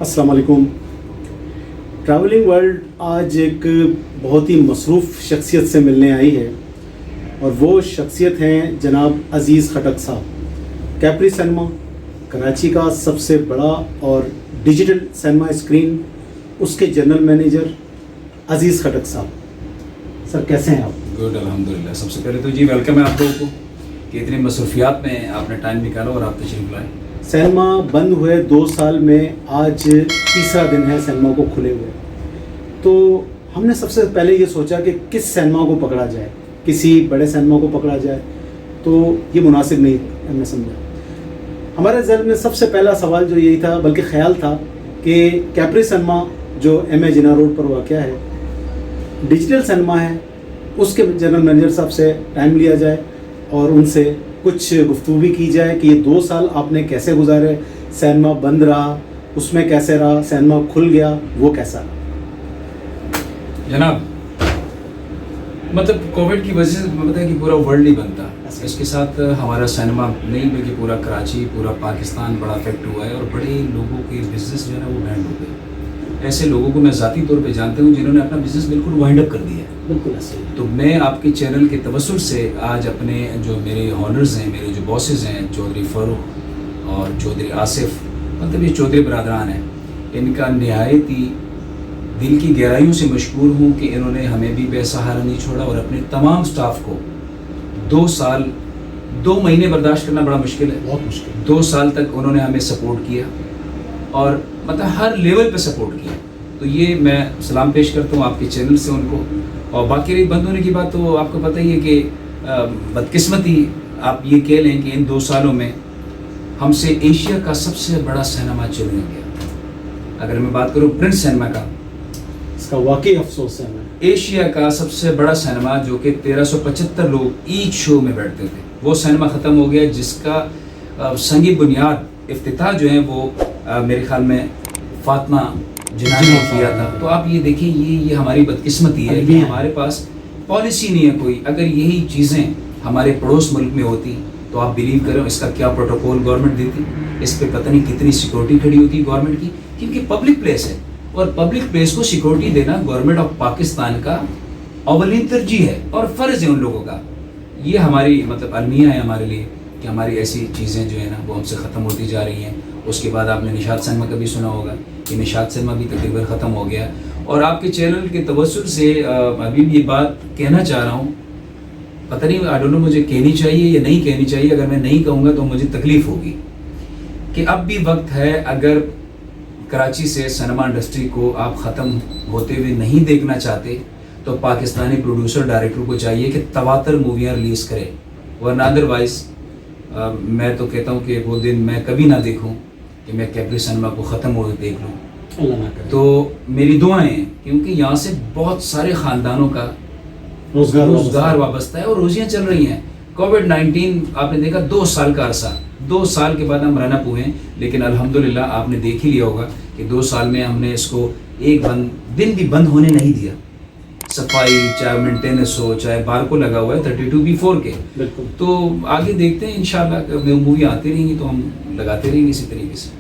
السلام علیکم. Travelling world آج ایک بہت ہی مصروف شخصیت سے ملنے آئی ہے اور وہ شخصیت ہیں جناب عزیز خٹک صاحب. کیپری سنیما کراچی کا سب سے بڑا اور ڈیجیٹل سنیما اسکرین، اس کے جنرل مینیجر عزیز خٹک صاحب. سر کیسے ہیں آپ؟ گڈ الحمدللہ. سب سے پہلے تو جی ویلکم ہے آپ لوگوں کو کہ اتنی مصروفیات میں آپ نے ٹائم نکالا اور آپ تشریف لائے. سینما بند ہوئے 2 سال میں آج تیسرا دن ہے سینما کو کھلے ہوئے. تو ہم نے سب سے پہلے یہ سوچا کہ کس سینما کو پکڑا جائے، کسی بڑے سینما کو پکڑا جائے تو یہ مناسب نہیں ہم نے سمجھا. ہمارے ذہن میں سب سے پہلا سوال جو یہی تھا، بلکہ خیال تھا کہ کیپری سنیما جو ایم اے جناح روڈ پر واقع ہے، ڈیجیٹل سنیما ہے، اس کے جنرل مینیجر صاحب سے ٹائم لیا جائے اور ان سے کچھ گفتگو بھی کی جائے کہ یہ 2 سال آپ نے کیسے گزارے، سینما بند رہا اس میں کیسے رہا، سینما کھل گیا وہ کیسا رہا. جناب مطلب کووڈ کی وجہ سے پتہ ہے کہ پورا ورلڈ نہیں بنتا، اس کے ساتھ ہمارا سینما نہیں بلکہ پورا کراچی، پورا پاکستان بڑا افیکٹ ہوا ہے اور بڑے لوگوں کے بزنس جو ہے نا وہ بینڈ ہو گئے. ایسے لوگوں کو میں ذاتی طور پہ جانتا ہوں جنہوں نے اپنا بزنس بالکل وائنڈ اپ کر دیا ہے. بالکل ایسے. تو میں آپ کے چینل کے توسل سے آج اپنے جو میرے ہانرز ہیں، میرے جو باسز ہیں، چودھری فاروق اور چودھری آصف، مطلب یہ چودھری برادران ہیں، ان کا نہایت ہی دل کی گہرائیوں سے مشکور ہوں کہ انہوں نے ہمیں بھی بے سہارا نہیں چھوڑا اور اپنے تمام سٹاف کو 2 سال 2 مہینے برداشت کرنا بڑا مشکل ہے، بہت مشکل. 2 سال تک انہوں نے ہمیں سپورٹ کیا اور مطلب ہر لیول پہ سپورٹ کیا. تو یہ میں سلام پیش کرتا ہوں آپ کے چینل سے ان کو. اور باقی رہی بند ہونے کی بات تو آپ کو پتہ ہی ہے کہ بدقسمتی آپ یہ کہہ لیں کہ ان 2 سالوں میں ہم سے ایشیا کا سب سے بڑا سینما چلا گیا. اگر میں بات کروں پرنس سینما کا، اس کا واقعی افسوس ہے. ایشیا کا سب سے بڑا سینما جو کہ 1375 لوگ ایک شو میں بیٹھتے تھے، وہ سینما ختم ہو گیا جس کا سنگی بنیاد افتتاح جو ہے وہ میرے خیال میں فاطمہ جناح نے کیا تھا. تو آپ یہ دیکھیں یہ ہماری بدقسمتی ہے کہ ہمارے پاس پالیسی نہیں ہے کوئی. اگر یہی چیزیں ہمارے پڑوس ملک میں ہوتی تو آپ بلیو کریں اس کا کیا پروٹوکول گورنمنٹ دیتی، اس پہ پتہ نہیں کتنی سیکورٹی کھڑی ہوتی گورنمنٹ کی، کیونکہ پبلک پلیس ہے اور پبلک پلیس کو سیکورٹی دینا گورنمنٹ آف پاکستان کا اولین ترجیح ہے اور فرض ہے ان لوگوں کا. یہ ہماری مطلب المیہ ہے ہمارے لیے کہ ہماری ایسی چیزیں جو ہے نا وہ ہم سے ختم ہوتی جا رہی ہیں. اس کے بعد آپ نے نشاط سینما کا بھی سنا ہوگا کہ نشاط سینما بھی تقریباً ختم ہو گیا. اور آپ کے چینل کے توسل سے ابھی بھی یہ بات کہنا چاہ رہا ہوں، پتہ نہیں آئی ڈونٹ نو مجھے کہنی چاہیے یا نہیں کہنی چاہیے. اگر میں نہیں کہوں گا تو مجھے تکلیف ہوگی کہ اب بھی وقت ہے. اگر کراچی سے سینما انڈسٹری کو آپ ختم ہوتے ہوئے نہیں دیکھنا چاہتے تو پاکستانی پروڈیوسر ڈائریکٹر کو چاہیے کہ تواتر موویاں ریلیز کرے، ورنہ ادروائز میں تو کہتا ہوں کہ وہ دن میں کبھی نہ دیکھوں کہ میں کیپری سنیما کو ختم ہوئے دیکھ لوں. اللہ نہ کرے. تو میری دعائیں ہیں کیونکہ یہاں سے بہت سارے خاندانوں کا روزگار وابستہ ہے اور روزیاں چل رہی ہیں. کووڈ-19 آپ نے دیکھا 2 سال کا عرصہ، 2 سال کے بعد ہم رن اپ ہوئے ہیں، لیکن الحمدللہ آپ نے دیکھ ہی لیا ہوگا کہ 2 سال میں ہم نے اس کو ایک دن بھی بند ہونے نہیں دیا. صفائی چاہے مینٹیننس ہو، چاہے بار کو لگا ہوا ہے 32B4 کے. بالکل. تو آگے دیکھتے ہیں انشاءاللہ مووی آتی رہیں گی تو ہم لگاتے رہیں گے اسی طریقے سے.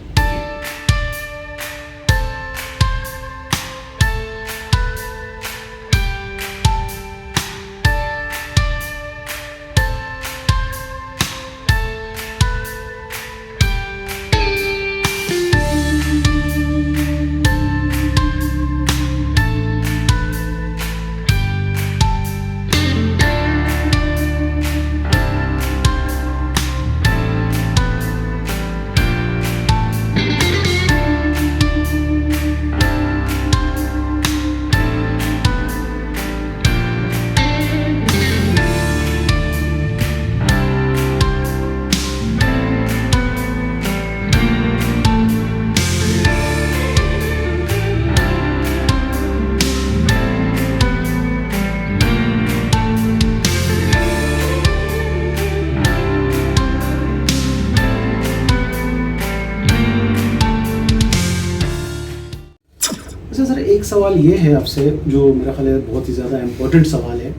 سر ایک سوال یہ ہے آپ سے جو میرا خیال ہے بہت ہی زیادہ امپورٹنٹ سوال ہے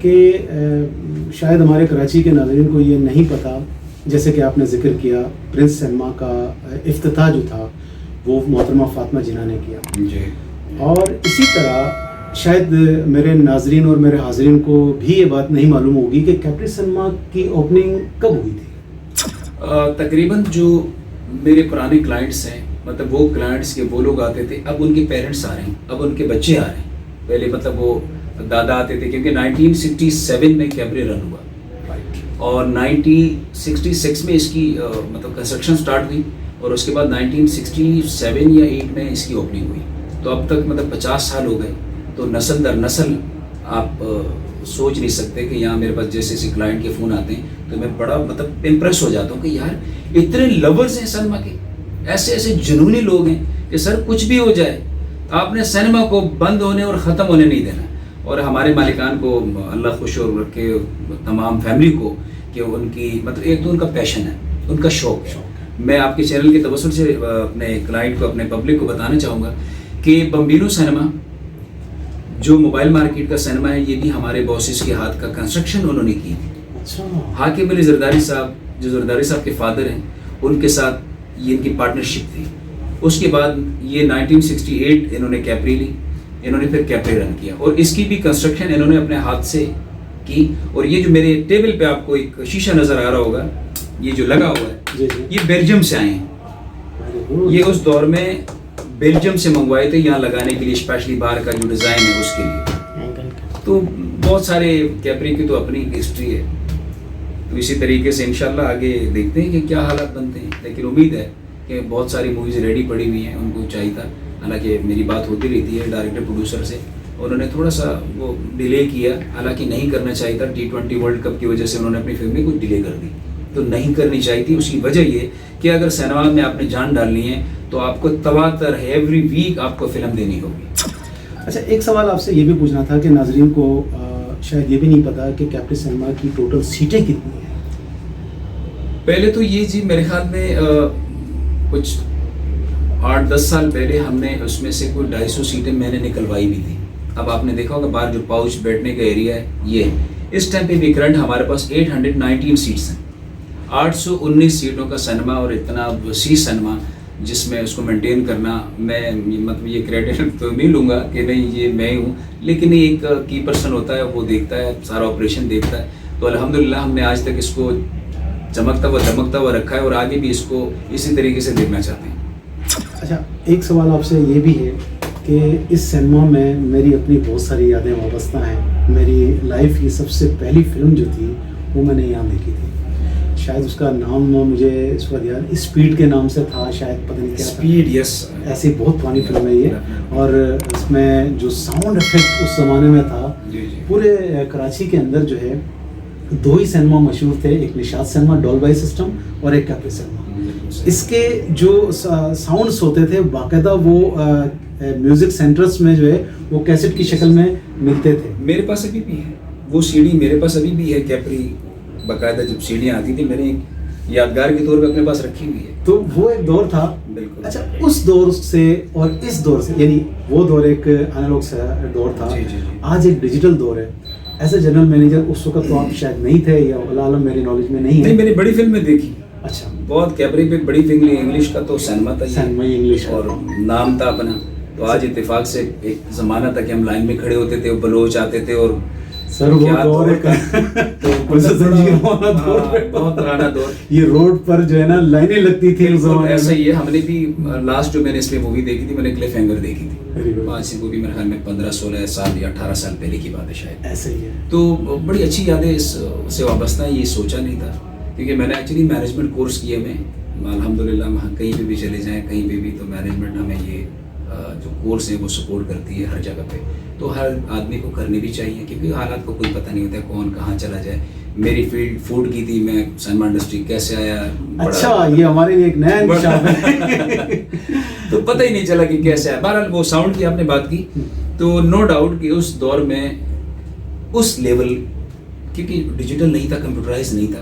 کہ شاید ہمارے کراچی کے ناظرین کو یہ نہیں پتہ، جیسے کہ آپ نے ذکر کیا پرنس سینما کا افتتاح جو تھا وہ محترمہ فاطمہ جناح نے کیا. جی. اور اسی طرح شاید میرے ناظرین اور میرے حاضرین کو بھی یہ بات نہیں معلوم ہوگی کہ کیپری سنیما کی اوپننگ کب ہوئی تھی. تقریباً جو میرے پرانے کلائنٹس ہیں, مطلب وہ کلائنٹس کے وہ لوگ آتے تھے, اب ان کے پیرنٹس آ رہے ہیں, اب ان کے بچے آ رہے ہیں. پہلے مطلب وہ دادا آتے تھے, کیونکہ 1967 میں کیبری رن ہوا اور 1966 میں اس کی مطلب کنسٹرکشن سٹارٹ ہوئی, اور اس کے بعد 1967 یا 8 میں اس کی اوپننگ ہوئی. تو اب تک مطلب 50 سال ہو گئے. تو نسل در نسل آپ سوچ نہیں سکتے کہ یہاں میرے پاس جیسے ایسے کلائنٹ کے فون آتے ہیں تو میں بڑا مطلب امپریس ہو جاتا ہوں کہ یار اتنے لورز ہیں سنیما کے, ایسے ایسے جنونی لوگ ہیں کہ سر کچھ بھی ہو جائے آپ نے سنیما کو بند ہونے اور ختم ہونے نہیں دینا. اور ہمارے مالکان کو اللہ خوش اور رکھے, تمام فیملی کو, کہ ان کی مطلب ایک تو ان کا پیشن ہے, ان کا شوق ہے. میں آپ کے چینل کے توسط سے اپنے کلائنٹ کو, اپنے پبلک کو بتانا چاہوں گا کہ بمبینو سنیما جو موبائل مارکیٹ کا سنیما ہے, یہ بھی ہمارے باسز کے ہاتھ کا کنسٹرکشن انہوں نے کی تھی. حاکم علی زرداری صاحب, جو زرداری صاحب کے فادر ہیں, ان کے ساتھ یہ ان کی پارٹنرشپ تھی. اس کے بعد یہ 1968 انہوں نے کیپری لی, انہوں نے پھر کیپری رن کیا, اور اس کی بھی کنسٹرکشن انہوں نے اپنے ہاتھ سے کی. اور یہ جو میرے ٹیبل پہ آپ کو ایک شیشہ نظر آ رہا ہوگا, یہ جو لگا ہوا ہے, یہ بیلجیم سے آئے ہیں. یہ اس دور میں بیلجیم سے منگوائے تھے یہاں لگانے کے لیے, اسپیشلی باہر کا جو ڈیزائن ہے اس کے لیے. تو بہت سارے کیپری کی تو اپنی ہسٹری ہے. تو اسی طریقے سے انشاءاللہ آگے دیکھتے ہیں کہ کیا حالات بنتے ہیں, لیکن امید ہے کہ بہت ساری موویز ریڈی پڑی ہوئی ہیں. ان کو چاہیے تھا, حالانکہ میری بات ہوتی رہتی ہے ڈائریکٹر پروڈیوسر سے, انہوں نے تھوڑا سا وہ ڈیلے کیا, حالانکہ نہیں کرنا چاہیے تھا. T20 ورلڈ کپ کی وجہ سے انہوں نے اپنی فلمیں کچھ ڈیلے کر دی, تو نہیں کرنی چاہیے تھی. اس کی وجہ یہ کہ اگر سنیما میں آپ نے جان ڈالنی ہے تو آپ کو تواتر ایوری ویک آپ کو فلم دینی ہوگی. اچھا, ایک سوال آپ سے یہ بھی پوچھنا تھا کہ ناظرین کو شاید یہ بھی نہیں پتا کہ کیپری سنیما کی ٹوٹل سیٹیں کتنی ہیں. پہلے تو یہ جی میرے خیال میں کچھ 8-10 سال پہلے ہم نے اس میں سے کوئی 250 سیٹیں میں نے نکلوائی بھی تھی. اب آپ نے دیکھا ہوگا باہر جو پاؤچ بیٹھنے کا ایریا ہے, یہ اس ٹائم پہ بھی کرنٹ ہمارے پاس 819 سیٹس ہیں. 819 سیٹوں کا سنیما, اور اتنا وسیع سنیما جس میں اس کو مینٹین کرنا, میں مطلب یہ کریڈٹ تو نہیں لوں گا کہ نہیں یہ میں ہی ہوں, لیکن ایک کی پرسن ہوتا ہے, وہ دیکھتا ہے, سارا آپریشن دیکھتا ہے. تو الحمدللہ ہم نے آج تک اس کو چمکتا ہوا دمکتا ہوا رکھا ہے, اور آگے بھی اس کو اسی طریقے سے دیکھنا چاہتے ہیں. اچھا, ایک سوال آپ سے یہ بھی ہے کہ اس سنیما میں میری اپنی بہت ساری یادیں وابستہ ہیں. میری لائف کی سب سے پہلی فلم جو تھی وہ میں نے یہاں دیکھی تھی. شاید اس کا نام مجھے اس وقت یاد, اسپیڈ کے نام سے تھا شاید, پتہ نہیں کیا اسپیڈ, یس, ایسی بہت پرانی فلم ہے یہ. اور اس میں جو ساؤنڈ افیکٹ اس زمانے میں تھا, پورے کراچی کے اندر جو ہے 2 ہی سنیما مشہور تھے, ایک نشاط سنیما ڈولبائی سسٹم اور ایک کیپری سنیما. اس کے جو ساؤنڈس ہوتے تھے باقاعدہ وہ میوزک سینٹرز میں جو ہے وہ کیسٹ کی شکل میں ملتے تھے. میرے پاس ابھی بھی ہے وہ سی ڈی, میرے پاس ابھی بھی ہے کیپری باقاعدہ. جب سیڑھیاں آتی تھی میں نے یادگار کے طور پہ اپنے پاس رکھی ہوئی ہے. تو وہ ایک دور تھا. بالکل. اچھا, اس دور سے اور اس دور سے, یعنی وہ دور ایک انالوگ سے دور تھا, آج ایک ڈیجیٹل دور ہے. ایز اے جنرل مینیجر اس وقت تو آپ شاید نہیں تھے, یا اللہ عالم میری نالج میں نہیں ہے. نہیں, میں نے بڑی فلمیں دیکھی. اچھا, بہت کیپری پہ بڑی فلم انگلش کا تو سینما تھا, سینما انگلش اور نام تھا اپنا. تو آج اتفاق سے ایک زمانہ تھا کہ ہم لائن میں کھڑے ہوتے تھے, بلوچ آتے تھے, اور سر وہ دور ہے بہت پرانا دور. یہ روڈ پر جو ہے نا لائنیں لگتی تھی اس زمانے میں. ایسا ہی ہے. ہم نے بھی لاسٹ جو میں نے اس پہ مووی دیکھی تھی, میں نے کلف ہینگر دیکھی تھی. آج سے وہ بھی میرے خیال میں 15-16 سال یا 18 سال پہلے کی بات ہے شاید. ایسا ہی ہے. تو بڑی اچھی یادیں اس سے وابستہ ہیں. یہ سوچا نہیں تھا, کیونکہ میں نے ایکچولی مینجمنٹ کورس کیا. میں الحمدللہ کہیں پہ بھی چلے جائیں, کہیں پہ بھی, تو مینجمنٹ ہمیں یہ جو کورس ہے وہ سپورٹ کرتی ہے ہر جگہ پہ. تو ہر آدمی کو کرنی بھی چاہیے, کیونکہ حالات کو کوئی پتہ نہیں ہوتا ہے کون کہاں چلا جائے. میری فیلڈ فوڈ کی تھی, میں سنیما انڈسٹری کیسے آیا. اچھا, یہ ہمارے لیے ایک نیا انکشاف ہے. تو پتہ ہی نہیں چلا کہ کیسے آیا. بہرحال وہ ساؤنڈ کی آپ نے بات کی, تو نو ڈاؤٹ کہ اس دور میں اس لیول, کیونکہ ڈیجیٹل نہیں تھا, کمپیوٹرائز نہیں تھا.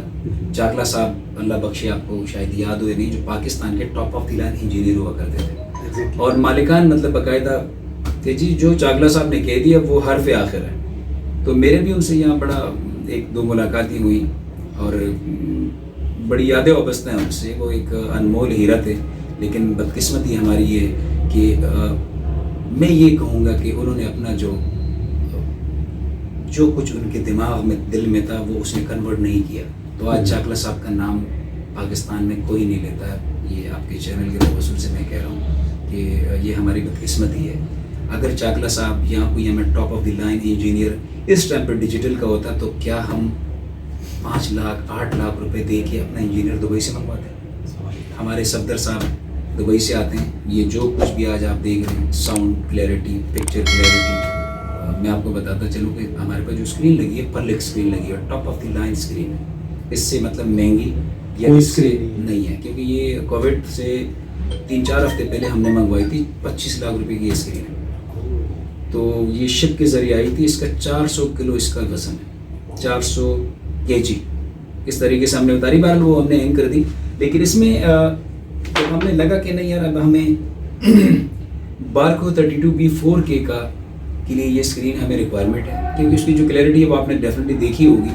چاکلا صاحب اللہ بخشے, آپ کو شاید یاد ہوئے نہیں, جو پاکستان کے top of the line engineer ہوا کرتے تھے, اور مالکان مطلب باقاعدہ تھے جی. جو چاکلا صاحب نے کہہ دیا وہ حرف آخر ہے. تو میرے بھی ان سے یہاں بڑا 1-2 ملاقاتیں ہوئی, اور بڑی یادیں وابستہ ہیں ان سے. وہ ایک انمول ہیرا تھے, لیکن بدقسمتی ہماری یہ کہ میں یہ کہوں گا کہ انہوں نے اپنا جو کچھ ان کے دماغ میں دل میں تھا وہ اس نے کنورٹ نہیں کیا. تو آج چاکلا صاحب کا نام پاکستان میں کوئی نہیں لیتا ہے. یہ آپ کے چینل کے توسل سے میں کہہ رہا ہوں کہ یہ ہماری بدقسمتی ہے. اگر چاکلا صاحب یہاں کوئی ہمیں top of the line engineer اس ٹائم پہ ڈیجیٹل کا ہوتا تو کیا ہم 5 لاکھ 8 لاکھ روپے دے کے اپنا انجینئر دبئی سے منگواتے ہیں؟ ہمارے صفدر صاحب دبئی سے آتے ہیں. یہ جو کچھ بھی آج آپ دیکھ رہے ہیں ساؤنڈ کلیئرٹی پکچر کلیئرٹی، میں آپ کو بتاتا چلوں کہ ہمارے پاس جو اسکرین لگی ہے پرلک اسکرین لگی ہے، top of the line screen ہے. اس سے مطلب مہنگی یا کوئی اس سے اسکرین نہیں ہے، کیونکہ یہ کووڈ سے 3-4 ہفتے پہلے ہم نے منگوائی تھی. 25 لاکھ روپے کی اسکرین ہے. تو یہ شپ کے ذریعے آئی تھی. اس کا 400 کلو اس کا وزن ہے، 400 kg. اس طریقے سے ہم نے اتاری، بہرحال وہ ہم نے ہینگ کر دی. لیکن اس میں جب ہم نے لگا کہ نہیں یار اب ہمیں بارکو 32B 4K کا کے لیے یہ اسکرین ہمیں ریکوائرمنٹ ہے، کیونکہ اس کی جو کلیئرٹی ہے وہ آپ نے ڈیفینیٹلی دیکھی ہوگی،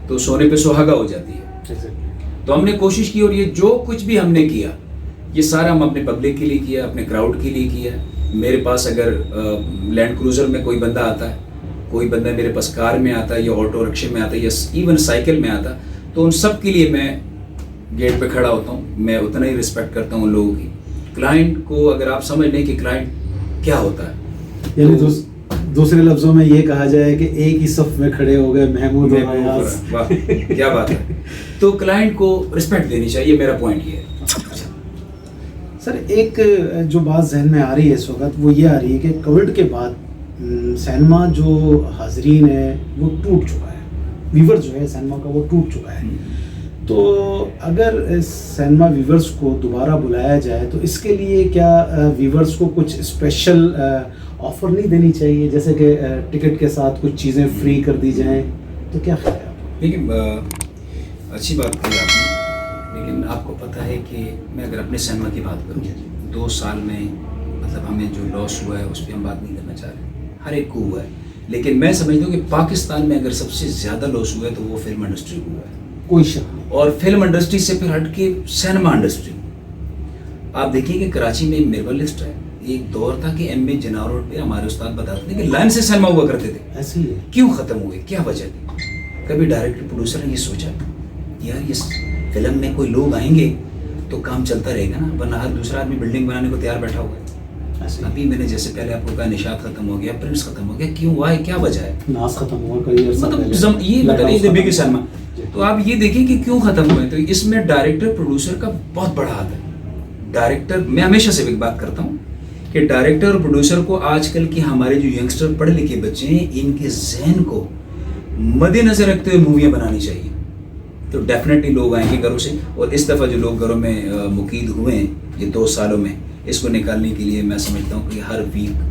تو سونے پہ سہاگا ہو جاتی ہے. تو ہم نے کوشش کی اور یہ جو کچھ بھی ہم نے کیا یہ سارا ہم اپنے پبلک کے لیے کیا، اپنے کراؤڈ کے لیے کیا. میرے پاس اگر لینڈ کروزر میں کوئی بندہ آتا ہے، کوئی بندہ میرے پاس کار میں آتا ہے یا آٹو رکشے میں آتا ہے یا ایون سائیکل میں آتا، تو ان سب کے لیے میں گیٹ پہ کھڑا ہوتا ہوں. میں اتنا ہی رسپیکٹ کرتا ہوں ان لوگوں کی. کلائنٹ کو اگر آپ سمجھ لیں کہ کلائنٹ کیا ہوتا ہے، یعنی دوسرے لفظوں میں یہ کہا جائے کہ ایک ہی صف میں کھڑے ہو گئے محمود اور ایاز. واہ کیا بات ہے. تو کلائنٹ کو رسپیکٹ دینی چاہیے، میرا پوائنٹ یہ ہے. سر ایک جو بات ذہن میں آ رہی ہے اس وقت وہ یہ آ رہی ہے کہ کووڈ کے بعد سینما جو حاضرین ہے وہ ٹوٹ چکا ہے، ویور جو ہے سینما کا وہ ٹوٹ چکا ہے. تو اگر سینما ویورز کو دوبارہ بلایا جائے تو اس کے لیے کیا ویورز کو کچھ اسپیشل آفر نہیں دینی چاہیے، جیسے کہ ٹکٹ کے ساتھ کچھ چیزیں فری کر دی جائیں؟ تو کیا خیال ہے آپ؟ دیکھیے اچھی بات کہی آپ نے، لیکن آپ کو پتہ ہے کہ میں اگر اپنے سینما کی بات کروں 2 سال میں مطلب ہمیں جو لاس ہوا ہے اس پہ ہم بات نہیں کرنا چاہ رہے، ہر ایک کو ہوا ہے. لیکن میں سمجھتا ہوں کہ پاکستان میں اگر سب سے زیادہ لاس ہوا ہے تو وہ فلم انڈسٹری کو ہوا ہے. کوئی شک نہیں. اور فلم انڈسٹری سے پھر ہٹ کے سینما انڈسٹری. آپ دیکھیں کہ کراچی میں میرور لسٹ ہے. ایک دور تھا کہ ایم اے جناح روڈ پہ ہمارے استاد بتاتے تھے کہ لائن سے سینما ہوا کرتے تھے. ایسے ہی ہے. کیوں ختم ہوئے، کیا وجہ تھی؟ کبھی ڈائریکٹر پروڈیوسر نے یہ سوچا یار اس فلم میں کوئی لوگ آئیں گے تو کام چلتا رہے گا نا، ورنہ ہر دوسرا آدمی بلڈنگ بنانے کو تیار بیٹھا ہوا ہے. ابھی میں نے جیسے پہلے آپ کو کہا نشاط ختم ہو گیا، پرنس ختم ہو گیا، کیوں ہوا ہے، کیا وجہ ہے؟ ناز ختم ہوا کئی عرصہ مطلب پہلے. یہ مطلب بگ سینما. تو آپ یہ دیکھیں کہ کیوں ختم ہوئے. تو اس میں ڈائریکٹر پروڈیوسر کا بہت بڑا ہاتھ ہے. ڈائریکٹر، میں ہمیشہ سے ایک بات کرتا ہوں کہ ڈائریکٹر اور پروڈیوسر کو آج کل کے ہمارے جو ینگسٹر پڑھے لکھے بچے ہیں ان کے ذہن کو مد نظر رکھتے ہوئے موویاں بنانی چاہیے. تو ڈیفینیٹلی لوگ آئیں گے گھروں سے. اور اس دفعہ جو لوگ گھروں میں مقید ہوئے ہیں یہ 2 سالوں میں، اس کو نکالنے کے لیے میں سمجھتا ہوں کہ ہر week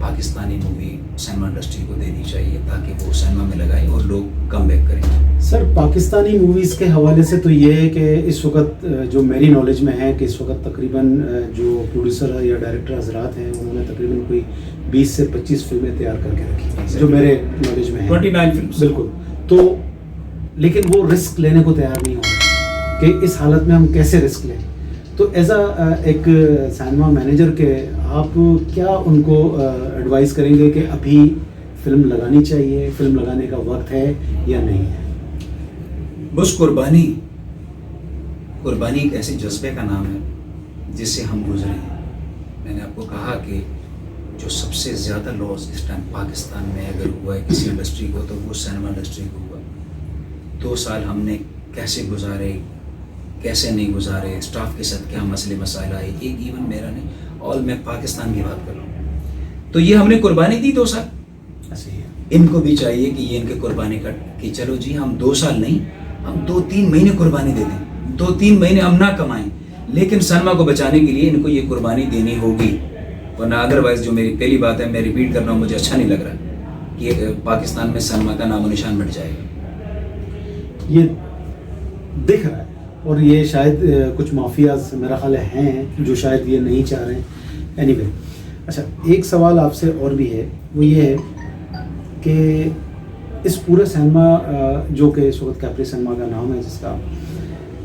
Pakistani movie cinema industry کو دینی چاہیے تاکہ وہ سینما میں لگائیں اور لوگ کم بیک کریں. سر پاکستانی موویز کے حوالے سے تو یہ ہے کہ اس وقت جو میری نالج میں ہے کہ اس وقت تقریباً جو پروڈیوسر یا ڈائریکٹر حضرات ہیں انہوں نے تقریباً کوئی 20 سے 25 فلمیں تیار کر کے رکھی ہیں جو میرے نالج میں ہیں. 29 فلمس. بالکل. تو لیکن وہ رسک لینے کو تیار نہیں ہو رہے کہ اس حالت میں ہم کیسے رسک لیں. تو ایز ایک سینما مینیجر کے آپ کیا ان کو ایڈوائز کریں گے کہ ابھی فلم لگانی چاہیے، فلم لگانے کا وقت ہے یا نہیں ہے؟ بس قربانی ایک ایسے جذبے کا نام ہے جس سے ہم گزرے ہیں. میں نے آپ کو کہا کہ جو سب سے زیادہ لاس اس ٹائم پاکستان میں اگر ہوا ہے کسی انڈسٹری کو تو وہ سینما انڈسٹری کو ہوا. 2 سال ہم نے کیسے گزارے، کیسے نہیں گزارے، اسٹاف کے ساتھ کیا مسئلے مسائل آئے. ایک ایون میرا نہیں، اور میں پاکستان کی بات کر رہا ہوں. تو یہ ہم نے قربانی دی 2 سال. ان کو بھی چاہیے کہ یہ ان کے قربانی کا کہ چلو جی ہم 2 سال نہیں، ہم 2-3 مہینے قربانی دے دیں. 2-3 مہینے ہم نہ کمائیں لیکن سینما کو بچانے کے لیے ان کو یہ قربانی دینی ہوگی. ورنہ ادروائز جو میری پہلی بات ہے میں ریپیٹ کر رہا ہوں، مجھے اچھا نہیں لگ رہا کہ پاکستان میں سینما کا نام و نشان مٹ جائے گا. یہ دکھ رہا ہے اور یہ شاید کچھ مافیاز میرا خیال ہیں جو شاید یہ نہیں چاہ رہے ہیں. اینی وے اچھا ایک سوال آپ سے اور بھی ہے، وہ یہ ہے کہ اس پورے سینما جو کہ اس وقت کیپری سینما کا نام ہے جس کا،